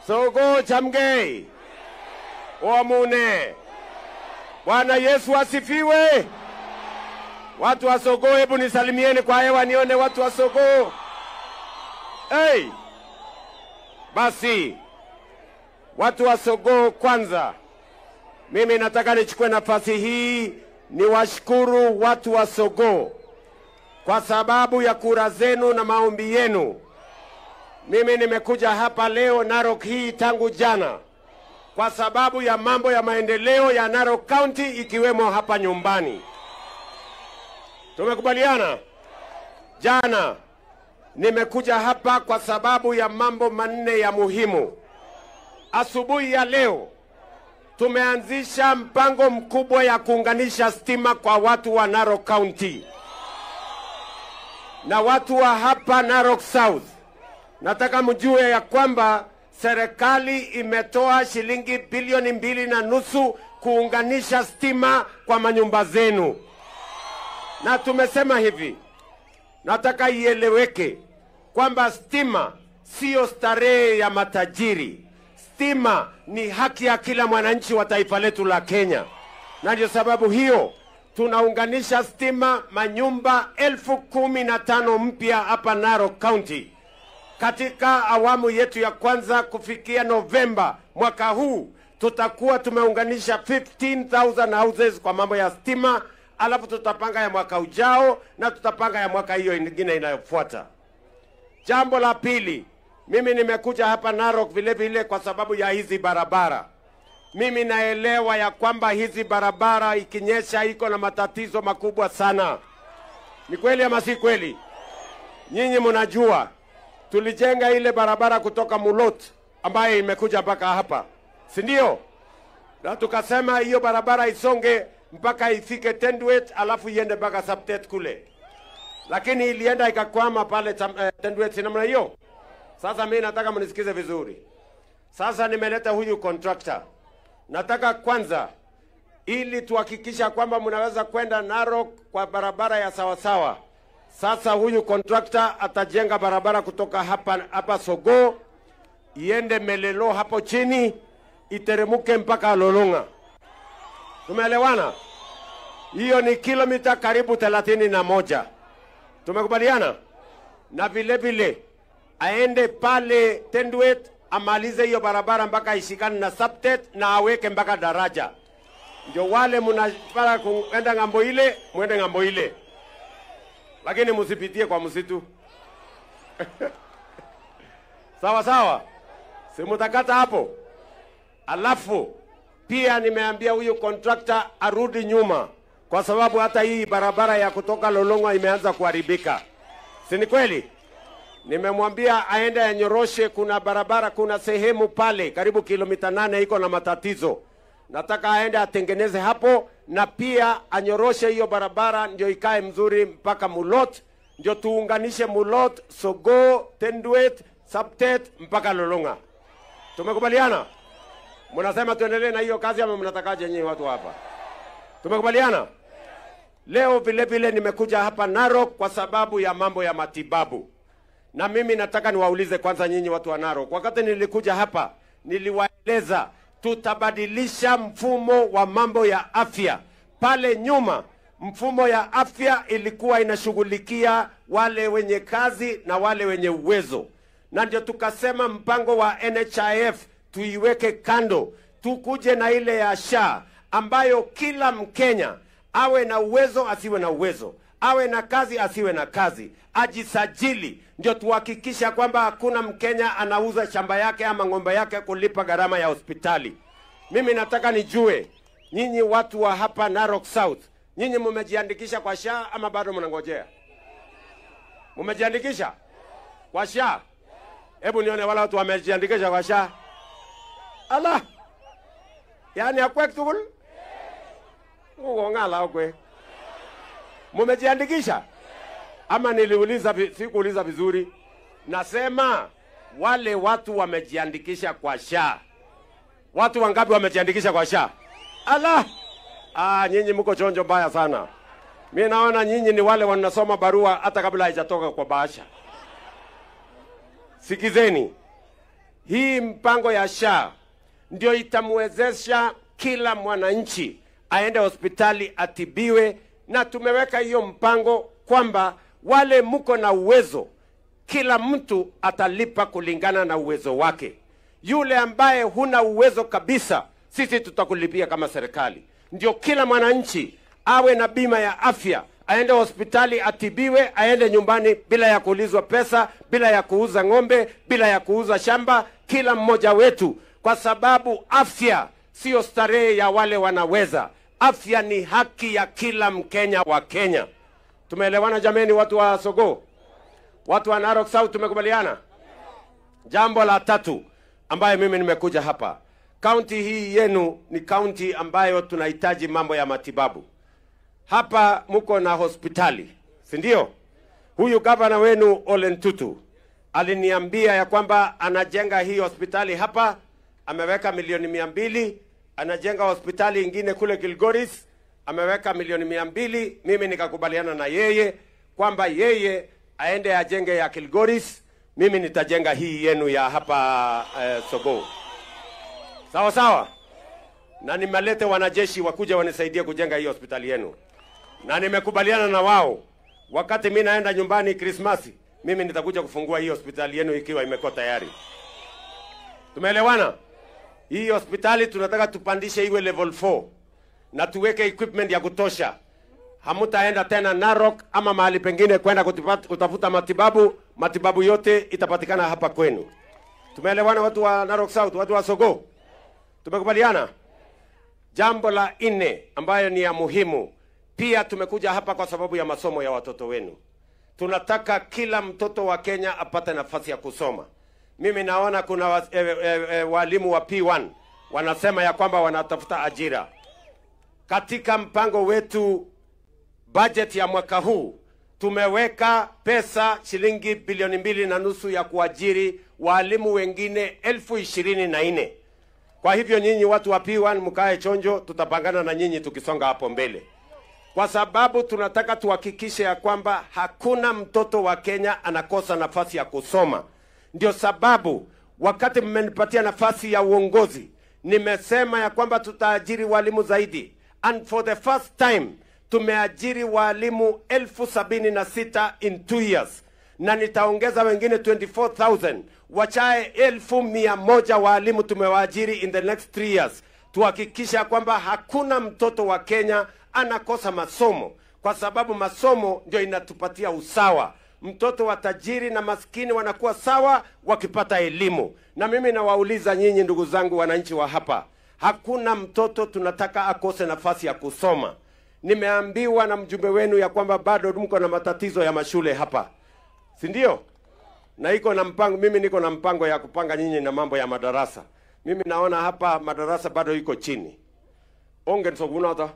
Sogo chamgei. Wamune. Bwana Yesu asifiwe. Watu wa Sogo, hebu nisalimieni kwa hewa nione watu wa Sogo. Hey! Basi, watu wa Sogo kwanza, mimi nataka nichukue nafasi hii niwashukuru watu wa Sogo kwa sababu ya kura zenu na maombi yenu. Mimi nimekuja hapa leo Narok hii tangu jana kwa sababu ya mambo ya maendeleo ya Narok County ikiwemo hapa nyumbani. Tumekubaliana? Jana nimekuja hapa kwa sababu ya mambo manne ya muhimu. Asubuhi ya leo tumeanzisha mpango mkubwa ya kuunganisha stima kwa watu wa Narok County. Na watu wa hapa Narok South, nataka mjue ya kwamba serikali imetoa shilingi bilioni 2.5 kuunganisha stima kwa manyumba zenu. Na tumesema hivi, nataka ieleweke kwamba stima sio starehe ya matajiri. Stima ni haki ya kila mwananchi wa taifa letu la Kenya. Na ndio sababu hiyo tunaunganisha stima manyumba 15,000 mpya hapa Narok County. Katika awamu yetu ya kwanza kufikia Novemba mwaka huu, tutakuwa tumeunganisha 15,000 houses kwa mambo ya stima, alafu tutapanga ya mwaka ujao na tutapanga ya mwaka hiyo nyingine inayofuata. Jambo la pili, mimi nimekuja hapa Narok vile vile kwa sababu ya hizi barabara. Mimi naelewa ya kwamba hizi barabara ikinyesha iko na matatizo makubwa sana. Ni kweli ama si kweli? Nyinyi mnajua tulijenga ile barabara kutoka Mulot ambaye imekuja mpaka hapa, si ndio? Na tukasema hiyo barabara isonge mpaka ifike Tendwet alafu iende mpaka Saptet kule. Lakini ilienda ikakwama pale Tendwet, si namna hiyo. Sasa mimi nataka mnisikize vizuri. Sasa nimeleta huyu contractor. Nataka kwanza, ili tuhakikisha kwamba mnaweza kwenda Narok kwa barabara ya sawasawa. Sasa huyu contractor atajenga barabara kutoka hapa Sogo, iende Melelo hapo chini, iteremuke mpaka Lolonga. Tumeelewana? Hiyo ni kilomita karibu 31. Tumekubaliana? Na vile vile aende pale Tendwet, amalize hiyo barabara mpaka ishikane na Saptet na aweke mpaka daraja. Ndio wale mnapara kuenda ngambo ile, muende ngambo ile. Lakini msipitie kwa msitu. Sawa sawa? Si mtakata hapo. Alafu pia nimeambia huyu contractor arudi nyuma kwa sababu hata hii barabara ya kutoka Lolonga imeanza kuharibika. Si ni kweli? Nimemwambia aende anyoroshe, kuna barabara, kuna sehemu pale karibu kilomita 8 iko na matatizo. Nataka aende atengeneze hapo na pia anyoroshe hiyo barabara ndio ikae mzuri mpaka Mulot, ndio tuunganishe Mulot, Sogo, Tendwet, Saptet mpaka Lolonga. Tumekubaliana? Mnasema tuendelee na hiyo kazi ama mnatakaje nyinyi watu hapa? Tumekubaliana? Leo vile vile nimekuja hapa Narok kwa sababu ya mambo ya matibabu. Na mimi nataka niwaulize kwanza nyinyi watu wa Narok. Wakati nilikuja hapa, niliwaeleza tutabadilisha mfumo wa mambo ya afya. Pale nyuma, mfumo ya afya ilikuwa inashughulikia wale wenye kazi na wale wenye uwezo. Na ndio tukasema mpango wa NHIF tuiweke kando, tukuje na ile ya SHA ambayo kila Mkenya awe na uwezo asiwe na uwezo, awe na kazi asiwe na kazi, ajisajili, ndio tuhakikisha kwamba hakuna Mkenya anauza shamba yake ama ng'ombe yake kulipa gharama ya hospitali. Mimi nataka nijue, nyinyi watu wa hapa Narok South, nyinyi mmejiandikisha kwa SHA ama bado mnangojea? Mmejiandikisha kwa SHA? Hebu nione wala watu wamejiandikisha kwa SHA. Allah! Yaani akwek tukul? Ngala okwe. Mmejiandikisha? Ama niliuliza, sikuuliza vizuri. Nasema wale watu wamejiandikisha kwa SHA. Watu wangapi wamejiandikisha kwa SHA? Allah! Nyinyi mko chonjo mbaya sana. Mimi naona nyinyi ni wale wanasoma barua hata kabla haijatoka kwa bahasha. Sikizeni. Hii mpango ya SHA ndio itamwezesha kila mwananchi aende hospitali atibiwe, na tumeweka hiyo mpango kwamba wale mko na uwezo, kila mtu atalipa kulingana na uwezo wake. Yule ambaye huna uwezo kabisa, sisi tutakulipia kama serikali. Ndio kila mwananchi awe na bima ya afya, aende hospitali atibiwe, aende nyumbani bila ya kuulizwa pesa, bila ya kuuza ng'ombe, bila ya kuuza shamba, kila mmoja wetu, kwa sababu afya sio starehe ya wale wanaweza. Afya ni haki ya kila Mkenya wa Kenya. Tumeelewana jameni, watu wa Sogoo? Watu wa Narok South, tumekubaliana? Jambo la tatu ambaye mimi nimekuja hapa, kaunti hii yenu ni kaunti ambayo tunahitaji mambo ya matibabu. Hapa mko na hospitali, si ndio? Huyu gavana wenu Ole Ntutu aliniambia ya kwamba anajenga hii hospitali hapa, ameweka milioni 200, anajenga hospitali ingine kule Kilgoris, ameweka milioni 200. Mimi nikakubaliana na yeye kwamba yeye aende ajenge ya Kilgoris, mimi nitajenga hii yenu ya hapa Sogoo. Sawa sawa? Na nimelete wanajeshi wakuja wanisaidie kujenga hii hospitali yenu. Na nimekubaliana na wao, wakati mimi naenda nyumbani Krismasi, mimi nitakuja kufungua hii hospitali yenu ikiwa imekuwa tayari. Tumeelewana? Hii hospitali tunataka tupandishe iwe level 4 na tuweke equipment ya kutosha. Hamutaenda tena Narok ama mahali pengine kwenda kutafuta matibabu. Matibabu yote itapatikana hapa kwenu. Tumeelewana watu wa Narok South, watu wa Sogoo? Tumekubaliana? Jambo la 4 ambayo ni ya muhimu, pia tumekuja hapa kwa sababu ya masomo ya watoto wenu. Tunataka kila mtoto wa Kenya apate nafasi ya kusoma. Mimi naona kuna walimu wa P1 wanasema ya kwamba wanatafuta ajira. Katika mpango wetu budget ya mwaka huu tumeweka pesa shilingi bilioni 2.5 ya kuajiri walimu wengine 24,000. Kwa hivyo nyinyi watu wa P1 mkae chonjo, tutapangana na nyinyi tukisonga hapo mbele. Kwa sababu tunataka tuhakikishe ya kwamba hakuna mtoto wa Kenya anakosa nafasi ya kusoma. Ndio sababu wakati mmenipatia nafasi ya uongozi, nimesema ya kwamba tutaajiri walimu zaidi. And for the first time, tumeajiri walimu 76,000 in 2 years. Na nitaongeza wengine 24,000. Wachae 1,100 walimu tumewaajiri in the next 3 years. Tuhakikisha kwamba hakuna mtoto wa Kenya anakosa masomo, kwa sababu masomo ndio inatupatia usawa. Mtoto wa tajiri na maskini wanakuwa sawa wakipata elimu. Na mimi nawauliza nyinyi ndugu zangu wananchi wa hapa, hakuna mtoto tunataka akose nafasi ya kusoma. Nimeambiwa na mjumbe wenu ya kwamba bado mko na matatizo ya mashule hapa, si ndio? Na iko na mpango, mimi niko na mpango ya kupanga nyinyi na mambo ya madarasa. Mimi naona hapa madarasa bado iko chini. Ongen sogunata.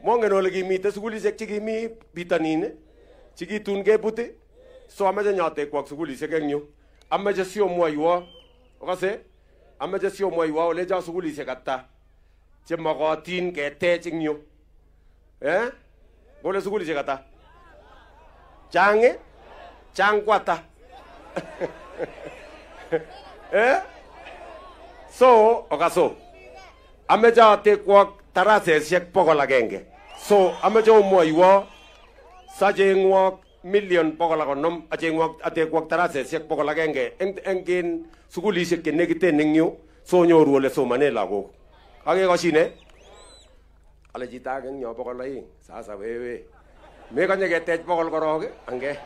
Mongen ole kimite sukulishek chekimi bitanine, chekitun buti, so amache nyote kwak sukulishek eng yu. Amache siomwoiwo, okase? Amache siomwoiwo ole cho sukulishek ata chemokotin ketech eng yu. Kole sukulishek ata? Chang? Chang kwata? So, okaso. Amache atekwak taraseshek 100. So, amache omwoiwo sachengwok million 150 atekwak taraseshek 100 eng sukulishek chenekiten eng yu, so nyoru ole somane lagok. Akekashine? Ale chito age eng yo 200. Sasa wewe mekanye ketech 100 korok ange.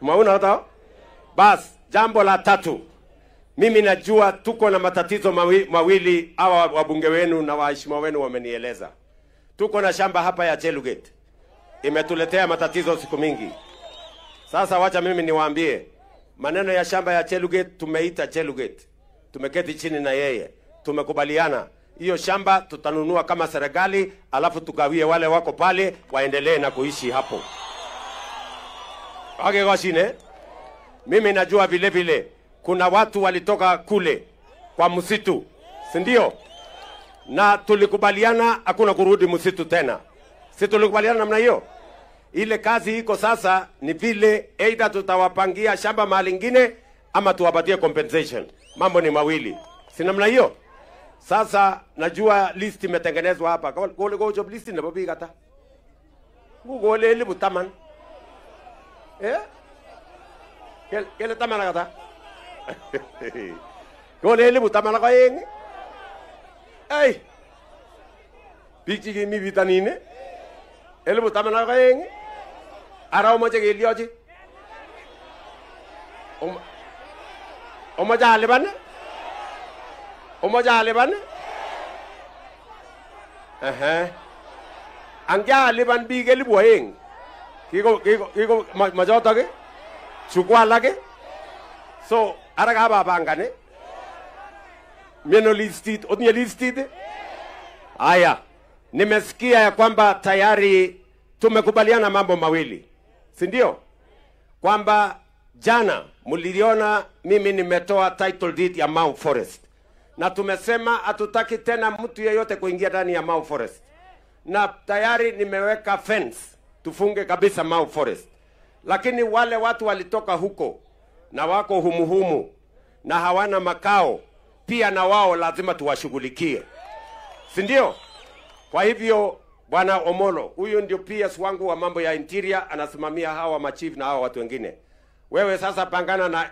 Mwauna bas. Jambo la 3, mimi najua tuko na matatizo mawili hawa wabunge wenu na waheshimiwa wenu wamenieleza. Tuko na shamba hapa ya Chelugate, imetuletea matatizo siku mingi. Sasa wacha mimi niwaambie maneno ya shamba ya Chelugate. Tumeita Chelugate, tumeketi chini na yeye, tumekubaliana hiyo shamba tutanunua kama serikali, alafu tugawie wale wako pale waendelee na kuishi hapo. Akekashine? Mimi najua vile vile kuna watu walitoka kule kwa msitu, si ndio? Na tulikubaliana hakuna kurudi msitu tena. Si tulikubaliana namna hiyo? Ile kazi iko sasa ni vile either tutawapangia shamba mahali ingine ama tuwapatie compensation. Mambo ni mawili. Si namna hiyo? Sasa najua list imetengenezwa hapa. Gole go job list na babi kata. Gole ile butaman. Kele taman kata. Gole ile butaman ka yeng. Ay. Picture gi mi vitanine. Ele butaman ka yeng. Araw mo je gelioji. Omo jale ban? Omo jale ban? Ang jale ban bigel bueng. Kiko majota ke? Chukua lage? So, araga baba angane? Mieno listit, odnye listit? Aya, nimesikia ya kwamba tayari tumekubaliana mambo mawili. Si ndio? Kwamba jana mliliona mimi nimetoa title deed ya Mau Forest. Na tumesema hatutaki tena mtu yeyote kuingia ndani ya Mau Forest. Na tayari nimeweka fence tufunge kabisa Mau Forest. Lakini wale watu walitoka huko na wako humuhumu na hawana makao, pia na wao lazima tuwashughulikie. Si ndio? Kwa hivyo Bwana Omolo, huyu ndio PS wangu wa mambo ya interior, anasimamia hawa machief na hawa watu wengine. Wewe sasa pangana na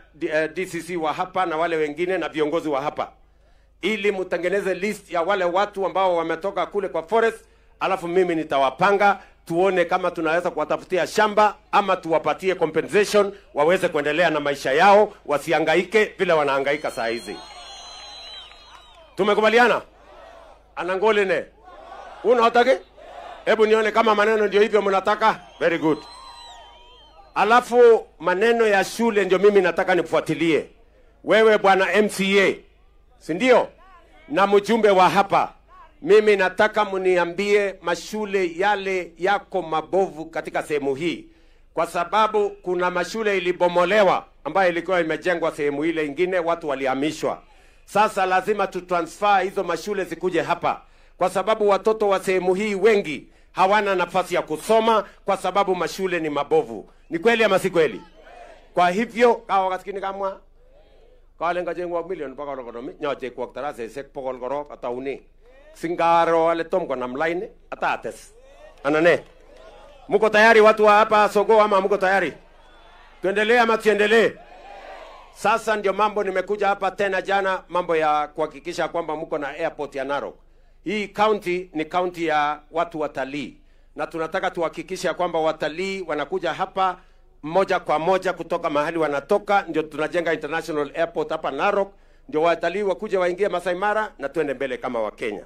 DCC wa hapa na wale wengine na viongozi wa hapa, ili mtengeneze list ya wale watu ambao wametoka kule kwa forest, alafu mimi nitawapanga tuone kama tunaweza kuwatafutia shamba ama tuwapatie compensation waweze kuendelea na maisha yao, wasihangaike vile wanahangaika saa hizi. Tumekubaliana? Anangole ne. Unataka? Hebu nione kama maneno ndio hivyo mnataka. Very good. Alafu maneno ya shule ndio mimi nataka nifuatilie. Wewe bwana MCA, si ndio? Na mjumbe wa hapa, mimi nataka mniambie mashule yale yako mabovu katika sehemu hii, kwa sababu kuna mashule ilibomolewa ambayo ilikuwa imejengwa sehemu ile ingine, watu walihamishwa. Sasa lazima tutransfer hizo mashule zikuje hapa, kwa sababu watoto wa sehemu hii wengi hawana nafasi ya kusoma kwa sababu mashule ni mabovu. Ni kweli ama si kweli? Kwa hivyo kawa kaskini kamwa kale ngajengwa milioni paka lokodomi nyoje kwa tarase sek pokol goro atauni singaro ale tom kwa namlaine atates anane. Mko tayari watu wa hapa Sogo ama mko tayari? Tuendelee ama tuendelee? Sasa ndio mambo nimekuja hapa tena jana, mambo ya kuhakikisha kwamba mko na airport ya Narok. Hii county ni county ya watu watalii, na tunataka tuhakikisha kwamba watalii wanakuja hapa moja kwa moja kutoka mahali wanatoka. Ndio tunajenga international airport hapa Narok, ndio watalii wakuja waingie Masai Mara na tuende mbele kama Wakenya.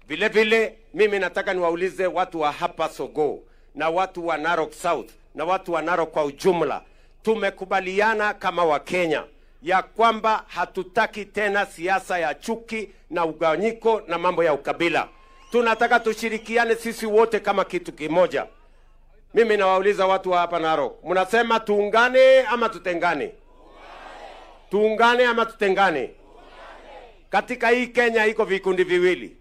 Vile vile mimi nataka niwaulize watu wa hapa Sogo na watu wa Narok South na watu wa Narok kwa ujumla, tumekubaliana kama Wakenya ya kwamba hatutaki tena siasa ya chuki na ugawanyiko na mambo ya ukabila. Tunataka tushirikiane sisi wote kama kitu kimoja. Mimi nawauliza watu wa hapa Narok, mnasema tuungane ama tutengane? Tuungane ama tutengane? Katika hii Kenya iko vikundi viwili.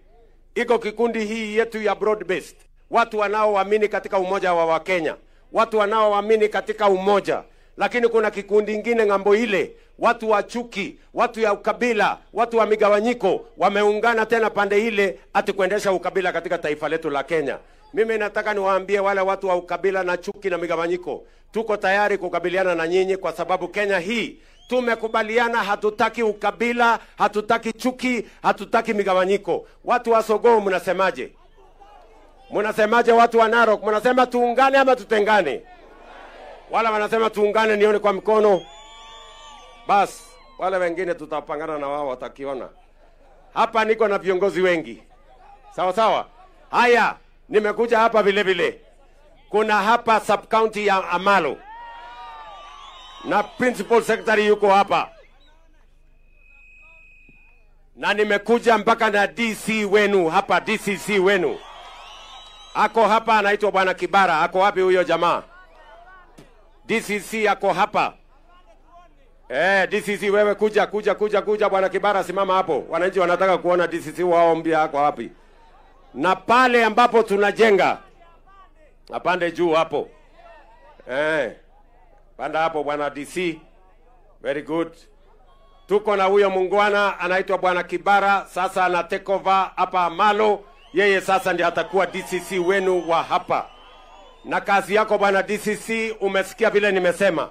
Iko kikundi hii yetu ya broad based, watu wanaoamini katika umoja wa Wakenya, watu wanaoamini katika umoja. Lakini kuna kikundi ingine ngambo ile, watu wa chuki, watu ya ukabila, watu wa migawanyiko, wameungana tena pande ile ati kuendesha ukabila katika taifa letu la Kenya. Mimi nataka niwaambie wale watu wa ukabila na chuki na migawanyiko, tuko tayari kukabiliana na nyinyi, kwa sababu Kenya hii tumekubaliana hatutaki ukabila, hatutaki chuki, hatutaki migawanyiko. Watu wa Sogo mnasemaje? Mnasemaje watu wa Narok? Mnasema tuungane ama tutengane? Wala wanasema tuungane, nione kwa mikono. Bas, wale wengine tutapangana na wao watakiona. Hapa niko na viongozi wengi. Sawa sawa? Haya, nimekuja hapa vile vile. Kuna hapa sub county ya Amalo. Na principal secretary yuko hapa. Na nimekuja mpaka na DC wenu hapa, DCC wenu. Ako hapa anaitwa Bwana Kibara. Ako wapi huyo jamaa? DCC ako hapa. DCC wewe kuja Bwana Kibara, simama hapo. Wananchi wanataka kuona DCC wao mpya ako wapi. Na pale ambapo tunajenga, apande juu hapo, Panda hapo bwana DC. Very good. Tuko na huyo mungwana anaitwa bwana Kibara, sasa ana take over hapa Malo. Yeye sasa ndiye atakuwa DCC wenu wa hapa. Na kazi yako bwana DCC, umesikia vile nimesema.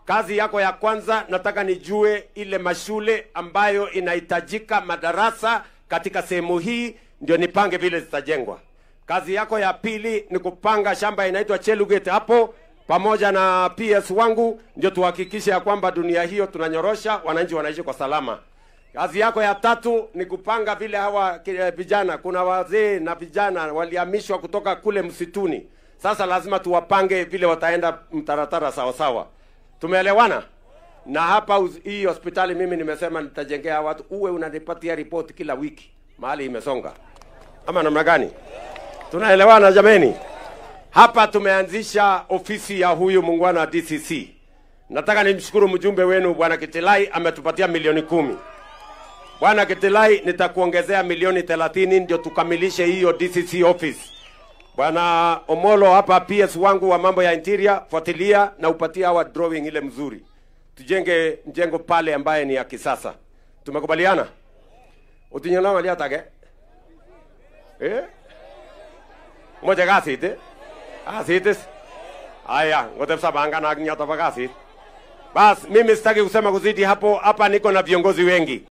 Kazi yako ya kwanza, nataka nijue ile mashule ambayo inahitajika madarasa katika sehemu hii, ndio nipange vile zitajengwa. Kazi yako ya pili ni kupanga shamba inaitwa Chelugate hapo pamoja na PS wangu, ndio tuhakikishe ya kwamba dunia hiyo tunanyorosha, wananchi wanaishi kwa salama. Kazi yako ya tatu ni kupanga vile hawa vijana, kuna wazee na vijana walihamishwa kutoka kule msituni. Sasa lazima tuwapange vile wataenda mtaratara sawa sawa. Tumeelewana? Na hapa hii hospitali mimi nimesema nitajengea watu, uwe unanipatia report kila wiki mahali imesonga. Ama namna gani? Tunaelewana jameni? Hapa tumeanzisha ofisi ya huyu mungwana DCC. Nataka nimshukuru mjumbe wenu bwana Kitilai, ametupatia milioni 10. Bwana Kitilai, nitakuongezea milioni 30 ndio tukamilishe hiyo DCC office. Bwana Omolo hapa PS wangu wa mambo ya interior, fuatilia na upatia hawa drawing ile mzuri. Tujenge mjengo pale ambaye ni ya kisasa. Tumekubaliana? Utinyona walia tage? Moja gasite? Asites? Aya, ngote sabanga na nyata bagasi. Bas, mimi sitaki kusema kuzidi hapo. Hapa niko na viongozi wengi.